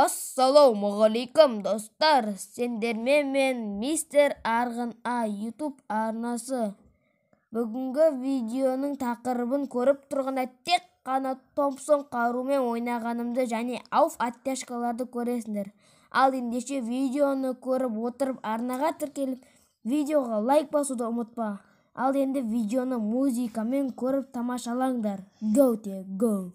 Ассалаумағалейкум достар, сендермен мен Мистер Арғын А YouTube арнасы. Бүгінгі видеоның тақырыбын көріп тұрғанда тек қана Томпсон қарумен ойнағанымды және ауф оттяжкаларды көресіңдер. Ал ендеше видеоны көріп отырып арнаға тіркеліп, видеоға лайк басуды ұмытпа. Ал енді видеоны музыкамен көріп тамашалаңдар. Go те, go!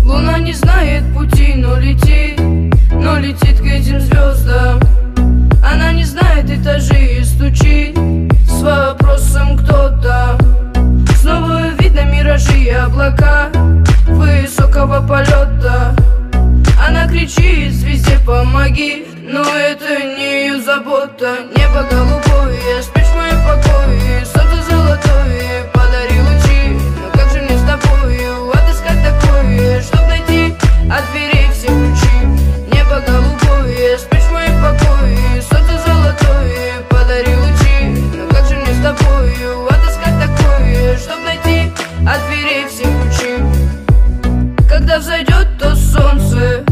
Луна не знает пути, но летит к этим звездам. Она не знает этажей и стучит с вопросом кто-то. Снова видно миражи и облака высокого полета. Она кричит звезде помоги, но это не ее забота. Небо голубое, спишь в моем покое, солнце золотое, подари лучи. Но как же мне с тобою отыскать такое, чтоб найти от дверей все ключи? Небо голубое, спишь в моем покое, солнце золотое, подари лучи. Но как же мне с тобою отыскать такое, чтоб найти от дверей все ключи? Когда взойдет то солнце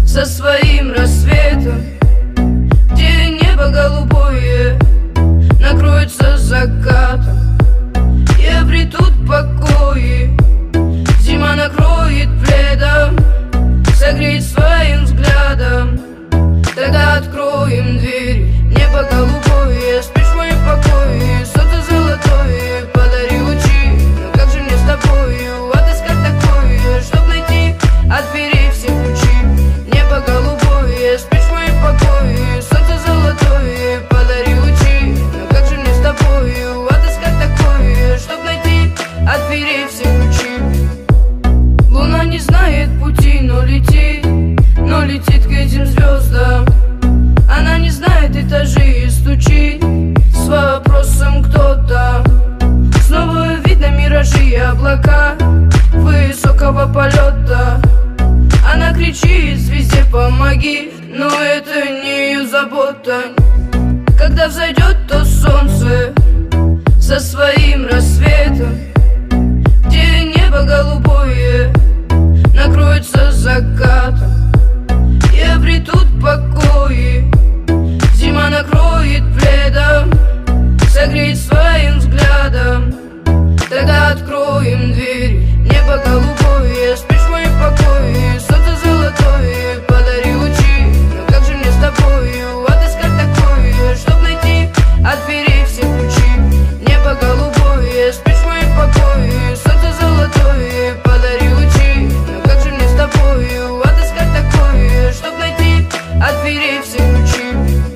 со своим рассветом, где небо голубое накроется закатом и обретут покои, зима накроет пледом, согреет своим взглядом. Тогда откроем дверь. Небо голубое, спишь в моем покое, солнце золотое, подари лучи. Но как же мне с тобою отыскать такое, чтоб найти от дверей все ключи? Небо голубое, спишь в моем покое, солнце золотое, подари лучи. Но как же мне с тобою отыскать такое, чтоб найти от дверей все ключи? Луна не знает пути, но летит к этим звездам. Она не знает этажей и стучит с вопросом кто-то. Снова видно миражи и облака высокого полета. Она кричит звезде помоги, но это не ее забота. Когда взойдет то солнце со своим рассветом, где небо голубое накроется закатом и обретут покои, зима накроет пледом, согреет своим взглядом. Тогда откроем дверь. Небо голубое, спишь в моем покое, солнце золотое, подари лучи. Но как же мне с тобою отыскать такое, чтоб найти от дверей все ключи? Небо голубое, спишь в моем покое, солнце золотое, подари лучи. Но как же мне с тобою отыскать такое, чтоб найти от дверей все ключи?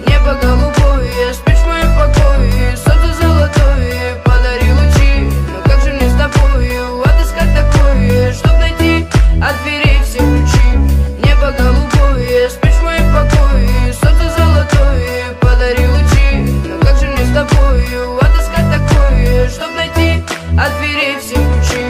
Небо голубое, спишь в моем покое, солнце золотое, подари лучи. Но как же мне с тобою отыскать такое, чтоб найти от дверей все ключи? Небо голубое, спишь в моем покое, солнце золотое, подари лучи. Но как же мне с тобою отыскать такое, чтоб найти от дверей все ключи?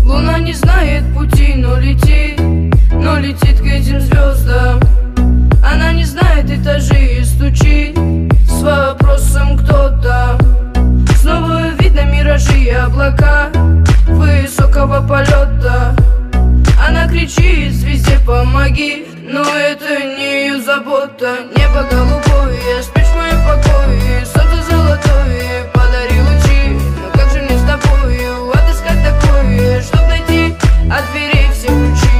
Луна не знает пути, но летит к этим звездам. Она не знает этажей и стучит с вопросом кто-то. Снова видно миражи и облака высокого полета. Она кричит звезде помоги, но это не ее забота. Небо голубое, спишь в моем покое, солнце золотое, подари лучи. Но как же мне с тобою отыскать такое, чтоб найти от дверей все ключи?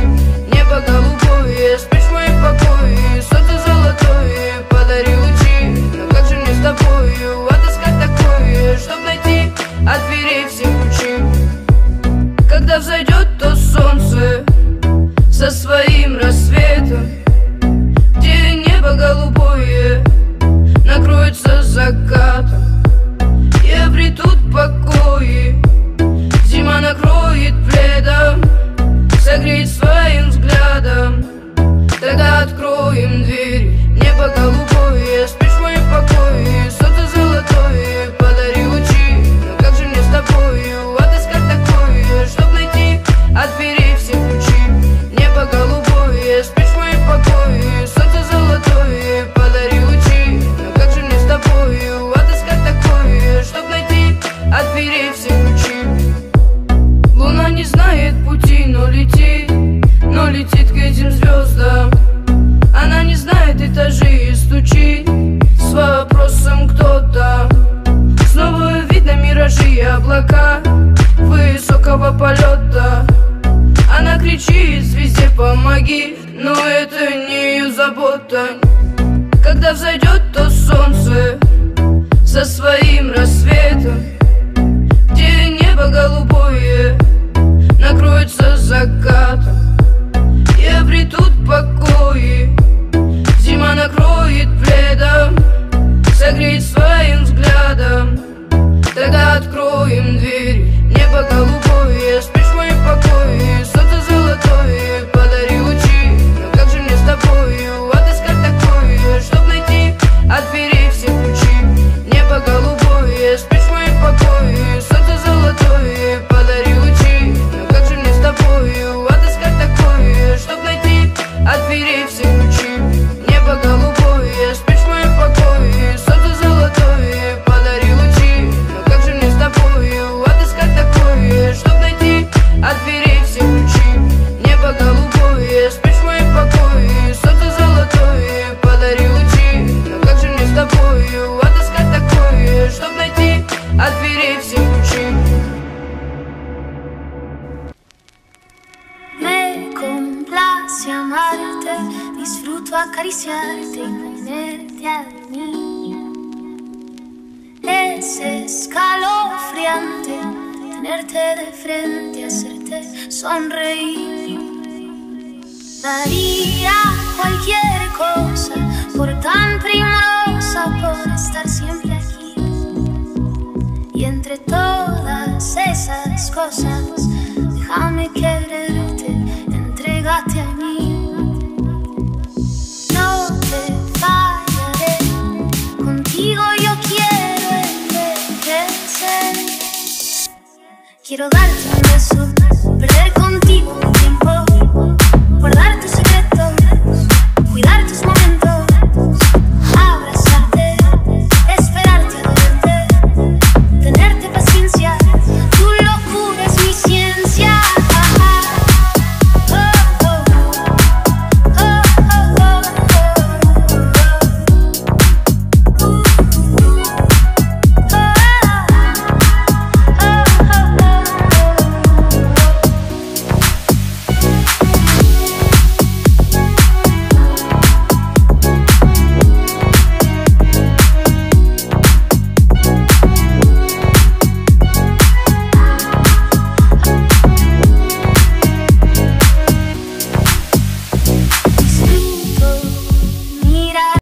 Небо голубое, спишь в моем покое, солнце золотое, подари лучи. Но как же мне с тобою отыскать такое, чтоб найти от дверей все ключи? Когда взойдет то солнце со своим рассветом, где небо голубое взойдет то солнце со своим рассветом, где небо голубое накроется закатом, и обретут покои. Зима накроет пледом, согреет своим взглядом. Тогда откроем дверь, небо голубое, спишь в моем покое, солнце золотое, подари лучи. Но как же мне с тобою отыскать такое, чтоб найти от дверей все ключи? Небо голубое, спишь в моем покое, солнце золотое, подари лучи. Но как же мне с тобою отыскать такое, чтоб найти от дверей все ключи? Небо голубое, спишь в моем покое, солнце золотое, подари лучи. Но как же мне с тобою отыскать такое, чтоб найти от дверей все ключи? Небо голубое, спишь в моем покое, солнце золотое, подари лучи. Но как же мне с тобою отыскать такое, чтоб найти от дверей все ключи? Me complace amarte, disfruto acariciarte y tenerte a mí. Es escalofriante tenerte de frente, hacerte sonreír. Daría cualquier cosa por tan primorosa, por estar siempre aquí. Y entre todas esas cosas, déjame quererte, entrégate a mí. No te fallaré, contigo yo quiero envejecer. Quiero darte un beso, perder